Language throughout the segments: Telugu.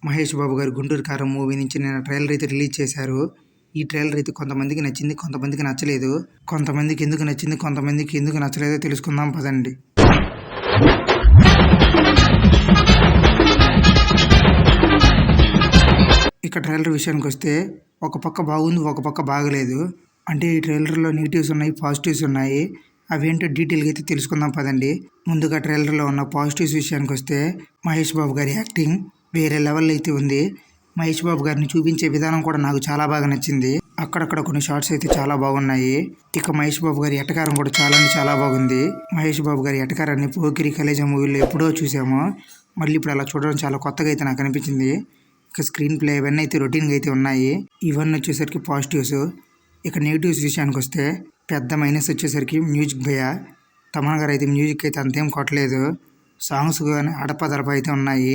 మహేష్ బాబు గారు 'గుంటూరు కారం' మూవీ నుంచి నిన్న ట్రైలర్ అయితే రిలీజ్ చేశారు. ఈ ట్రైలర్ అయితే కొంతమందికి నచ్చింది, కొంతమందికి నచ్చలేదు. కొంతమందికి ఎందుకు నచ్చింది, కొంతమందికి ఎందుకు నచ్చలేదో తెలుసుకుందాం పదండి. ఇక ట్రైలర్ విషయానికి వస్తే ఒక పక్క బాగుంది, ఒక పక్క బాగలేదు. అంటే ఈ ట్రైలర్లో నెగిటివ్స్ ఉన్నాయి, పాజిటివ్స్ ఉన్నాయి. అవేంటో డీటెయిల్గా అయితే తెలుసుకుందాం పదండి. ముందుగా ట్రైలర్లో ఉన్న పాజిటివ్స్ విషయానికి వస్తే మహేష్ బాబు గారి యాక్టింగ్ వేరే లెవెల్ అయితే ఉంది. మహేష్ బాబు గారిని చూపించే విధానం కూడా నాకు చాలా బాగా నచ్చింది. అక్కడక్కడ కొన్ని షార్ట్స్ అయితే చాలా బాగున్నాయి. ఇక మహేష్ బాబు గారి ఎటకారం కూడా చాలా బాగుంది. మహేష్ బాబు గారి ఎటకారాన్ని పోకిరి, కలేజా మూవీలో ఎప్పుడో చూసాము. మళ్ళీ ఇప్పుడు అలా చూడడం చాలా కొత్తగా అయితే నాకు అనిపించింది. ఇక స్క్రీన్ ప్లే ఇవన్నీ అయితే రొటీన్గా అయితే ఉన్నాయి. ఇవన్నీ వచ్చేసరికి పాజిటివ్స్. ఇక నెగిటివ్స్ విషయానికి వస్తే పెద్ద మైనస్ వచ్చేసరికి మ్యూజిక్ భయ. తమన్ గారు అయితే మ్యూజిక్ అయితే అంతేం కొట్టలేదు. సాంగ్స్ కానీ అడపదడప అయితే ఉన్నాయి.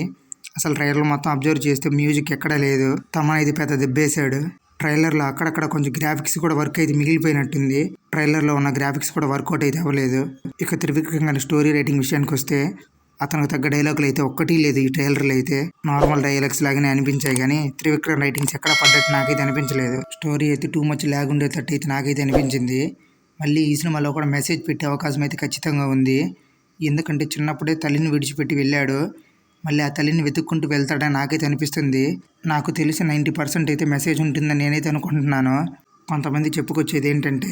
అసలు ట్రైలర్ మొత్తం అబ్జర్వ్ చేస్తే మ్యూజిక్ ఎక్కడా లేదు. తమన్ అయితే పెద్ద దెబ్బేశాడు. ట్రైలర్లో అక్కడక్కడ కొంచెం గ్రాఫిక్స్ కూడా వర్క్ అయితే మిగిలిపోయినట్టుంది. ట్రైలర్లో ఉన్న గ్రాఫిక్స్ కూడా వర్కౌట్ అయితే అవ్వలేదు. ఇక త్రివిక్రమ్ గారి స్టోరీ రైటింగ్ విషయానికి వస్తే అతనికి తగ్గ డైలాగులు అయితే ఒక్కటి లేదు. ఈ ట్రైలర్లో అయితే నార్మల్ డైలాగ్స్ లాగానే అనిపించాయి కానీ త్రివిక్రమ్ రైటింగ్స్ ఎక్కడ పడ్డట్టు నాకైతే అనిపించలేదు. స్టోరీ అయితే టూ మచ్ ల్యాగ్ ఉండేటట్టు అయితే నాకైతే అనిపించింది. మళ్ళీ ఈ సినిమాలో కూడా మెసేజ్ పెట్టే అవకాశం అయితే ఖచ్చితంగా ఉంది. ఎందుకంటే చిన్నప్పుడే తల్లిని విడిచిపెట్టి వెళ్ళాడు. మళ్ళీ ఆ తల్లిని వెతుక్కుంటూ వెళ్తాడని నాకైతే అనిపిస్తుంది. నాకు తెలిసి 90% అయితే మెసేజ్ ఉంటుందని నేనైతే అనుకుంటున్నాను. కొంతమంది చెప్పుకొచ్చేది ఏంటంటే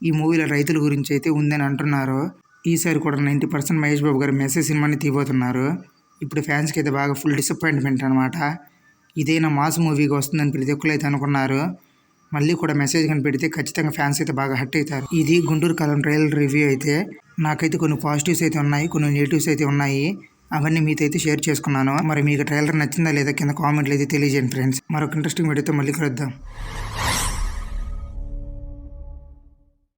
ఈ మూవీలో రైతుల గురించి అయితే ఉందని అంటున్నారు. ఈసారి కూడా 90% మహేష్ బాబు గారు మెసేజ్ సినిమాని తీయబోతున్నారు. ఇప్పుడు ఫ్యాన్స్కి అయితే బాగా ఫుల్ డిసప్పాయింట్మెంట్ అనమాట. ఇదైనా మాస్ మూవీగా వస్తుందని ప్రతి ఒక్కరు అయితే అనుకున్నారు. మళ్ళీ కూడా మెసేజ్ కానీ పెడితే ఖచ్చితంగా ఫ్యాన్స్ అయితే బాగా హర్ట్ అవుతారు. ఇది గుంటూరు కారం ట్రైలర్ రివ్యూ అయితే. నాకైతే కొన్ని పాజిటివ్స్ అయితే ఉన్నాయి, కొన్ని నెగిటివ్స్ అయితే ఉన్నాయి. అవన్నీ మీతో అయితే షేర్ చేసుకున్నాను. మరి మీకు ట్రైలర్ నచ్చిందా లేదా కింద కామెంట్లు అయితే తెలియజేయండి ఫ్రెండ్స్. మరొక ఇంట్రెస్టింగ్ వీడియోతో మళ్ళీ కలుద్దాం.